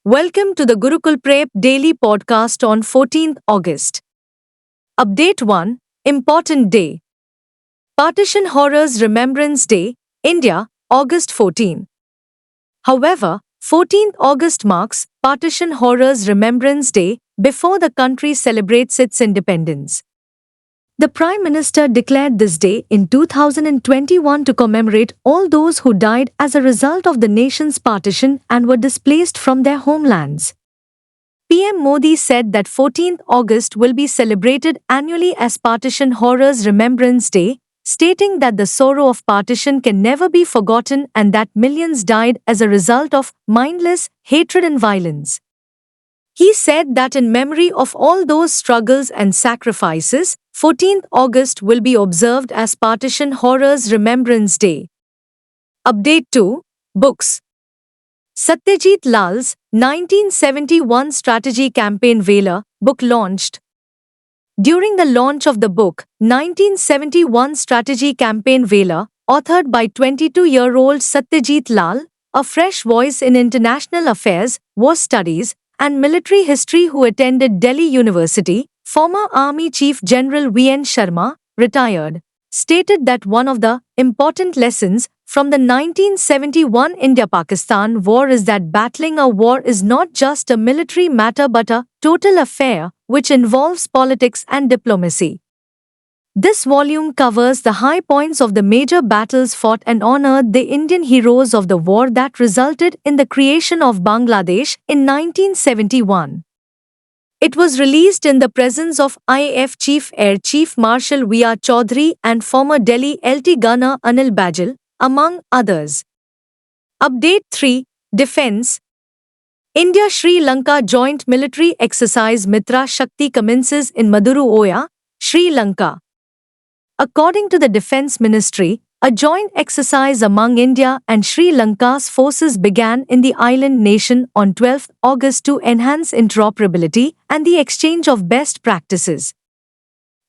Welcome to the Gurukul Prep Daily Podcast on 14th August. Update 1 Important Day Partition Horrors Remembrance Day, India, August 14. However, 14th August marks Partition Horrors Remembrance Day before the country celebrates its independence. The Prime Minister declared this day in 2021 to commemorate all those who died as a result of the nation's partition and were displaced from their homelands. PM Modi said that 14th August will be celebrated annually as Partition Horrors Remembrance Day, stating that the sorrow of partition can never be forgotten and that millions died as a result of mindless hatred and violence. He said that in memory of all those struggles and sacrifices, 14th August will be observed as Partition Horrors Remembrance Day. Update 2 Books Satyajit Lal's 1971 Strategy Campaign Valor book launched. During the launch of the book, 1971 Strategy Campaign Valor, authored by 22-year-old Satyajit Lal, a fresh voice in international affairs, war studies, and military history who attended Delhi University, former Army Chief General V.N. Sharma, retired, stated that one of the important lessons from the 1971 India-Pakistan war is that battling a war is not just a military matter but a total affair which involves politics and diplomacy. This volume covers the high points of the major battles fought and honored the Indian heroes of the war that resulted in the creation of Bangladesh in 1971. It was released in the presence of IAF Chief Air Chief Marshal V.R. Chaudhary and former Delhi LT Gunner Anil Bajal, among others. Update 3 Defense India-Sri Lanka Joint Military Exercise Mitra Shakti commences in Maduru Oya, Sri Lanka. According to the Defense Ministry, a joint exercise among India and Sri Lanka's forces began in the island nation on 12 August to enhance interoperability and the exchange of best practices.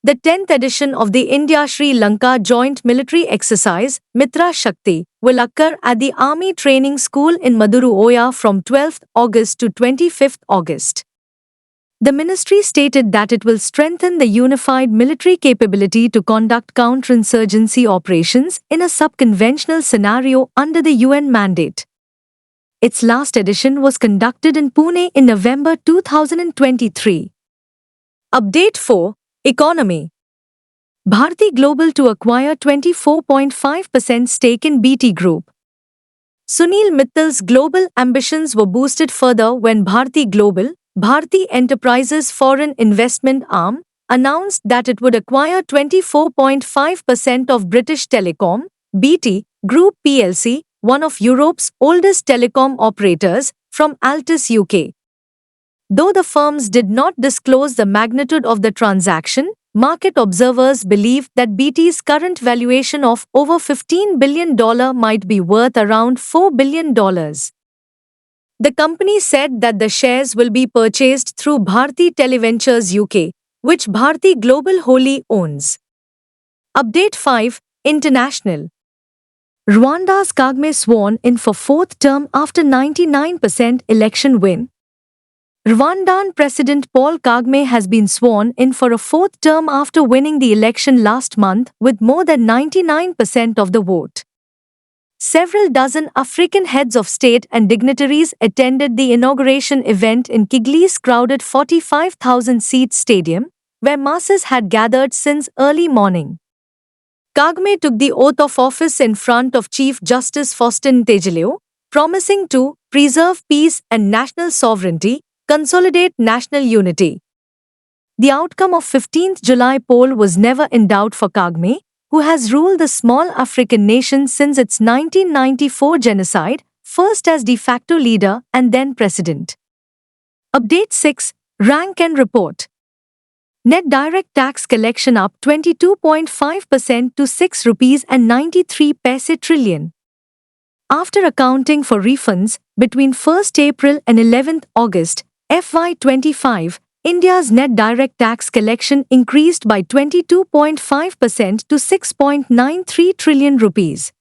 The 10th edition of the India-Sri Lanka Joint Military Exercise, Mitra Shakti, will occur at the Army Training School in Maduru Oya from 12 August to 25 August. The ministry stated that it will strengthen the unified military capability to conduct counterinsurgency operations in a sub-conventional scenario under the UN mandate. Its last edition was conducted in Pune in November 2023. Update 4 Economy Bharti Global to acquire 24.5% stake in BT Group. Sunil Mittal's global ambitions were boosted further when Bharti Global, Bharti Enterprises' foreign investment arm, announced that it would acquire 24.5% of British Telecom, BT Group plc, one of Europe's oldest telecom operators, from Altus UK. Though the firms did not disclose the magnitude of the transaction, market observers believe that BT's current valuation of over $15 billion might be worth around $4 billion. The company said that the shares will be purchased through Bharti Televentures UK, which Bharti Global wholly owns. Update 5 International Rwanda's Kagame sworn in for fourth term after 99% election win. Rwandan President Paul Kagame has been sworn in for a fourth term after winning the election last month with more than 99% of the vote. Several dozen African heads of state and dignitaries attended the inauguration event in Kigali's crowded 45,000-seat stadium, where masses had gathered since early morning. Kagame took the oath of office in front of Chief Justice Faustin Tegeleo, promising to preserve peace and national sovereignty, consolidate national unity. The outcome of 15th July poll was never in doubt for Kagame, who has ruled the small African nation since its 1994 genocide, first as de facto leader and then president. Update 6 Rank and Report Net direct tax collection up 22.5% to 6 rupees and 93 paise trillion. After accounting for refunds between 1st April and 11th August, FY25, India's net direct tax collection increased by 22.5% to 6.93 trillion rupees.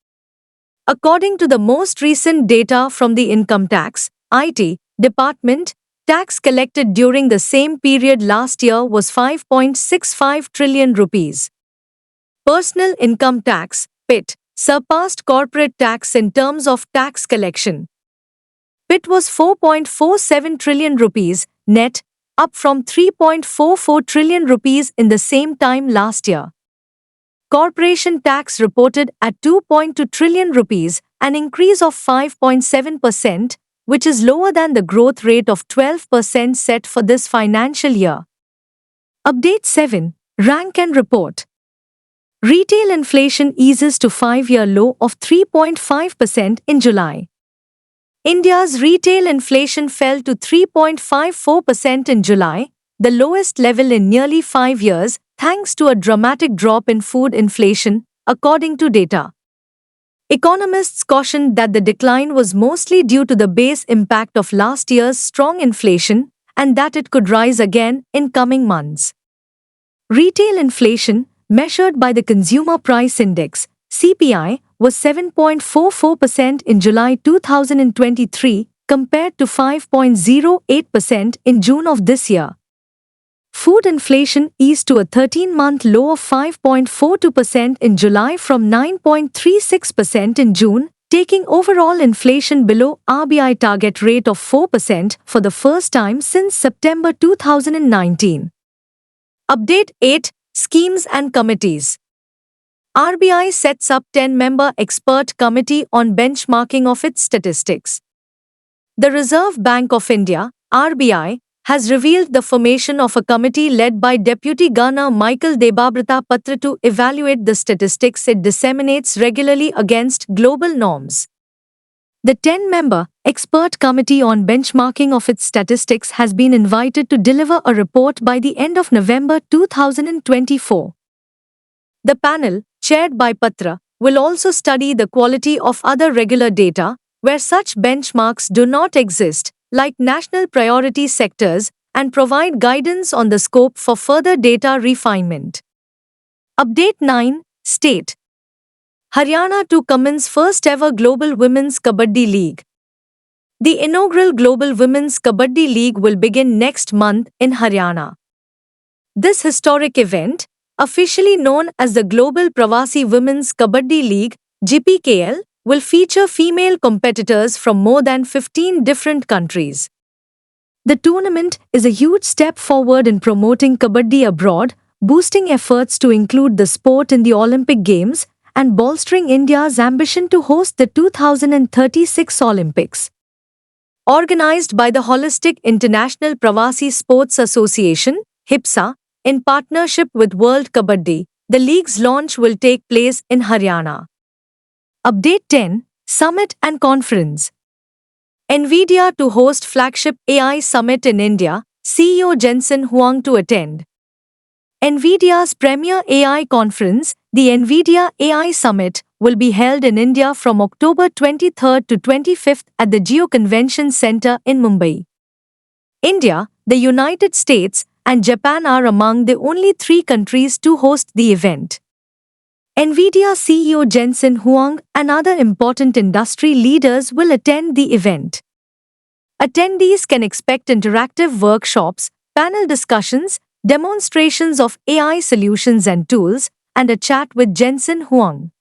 According to the most recent data from the Income Tax, IT, Department, tax collected during the same period last year was 5.65 trillion rupees. Personal income tax, PIT, surpassed corporate tax in terms of tax collection. PIT was 4.47 trillion rupees net, up from 3.44 trillion rupees in the same time last year. Corporation tax reported at 2.2 trillion rupees, an increase of 5.7%, which is lower than the growth rate of 12% set for this financial year. Update 7. Rank and Report. Retail inflation eases to 5-year low of 3.5% in July. India's retail inflation fell to 3.54% in July, the lowest level in nearly 5 years, thanks to a dramatic drop in food inflation, according to data. Economists cautioned that the decline was mostly due to the base impact of last year's strong inflation and that it could rise again in coming months. Retail inflation, measured by the Consumer Price Index, CPI, was 7.44% in July 2023 compared to 5.08% in June of this year. Food inflation eased to a 13-month low of 5.42% in July from 9.36% in June, taking overall inflation below RBI target rate of 4% for the first time since September 2019. Update 8. Schemes and Committees. RBI sets up 10-member expert committee on benchmarking of its statistics. The Reserve Bank of India, RBI, has revealed the formation of a committee led by Deputy Governor Michael Debabrata Patra to evaluate the statistics it disseminates regularly against global norms. The 10-member expert committee on benchmarking of its statistics has been invited to deliver a report by the end of November 2024. The panel, chaired by Patra, will also study the quality of other regular data, where such benchmarks do not exist, like national priority sectors, and provide guidance on the scope for further data refinement. Update 9. State. Haryana to commence first ever Global Women's Kabaddi League. The inaugural Global Women's Kabaddi League will begin next month in Haryana. This historic event, officially known as the Global Pravasi Women's Kabaddi League, GPKL, will feature female competitors from more than 15 different countries. The tournament is a huge step forward in promoting Kabaddi abroad, boosting efforts to include the sport in the Olympic Games, and bolstering India's ambition to host the 2036 Olympics. Organized by the Holistic International Pravasi Sports Association, HIPSA, in partnership with World Kabaddi, the league's launch will take place in Haryana. Update 10. Summit and Conference. NVIDIA to host flagship AI Summit in India, CEO Jensen Huang to attend. NVIDIA's premier AI conference, the NVIDIA AI Summit, will be held in India from October 23rd to 25th at the Jio Convention Center in Mumbai. India, the United States, and Japan are among the only 3 countries to host the event. NVIDIA CEO Jensen Huang and other important industry leaders will attend the event. Attendees can expect interactive workshops, panel discussions, demonstrations of AI solutions and tools, and a chat with Jensen Huang.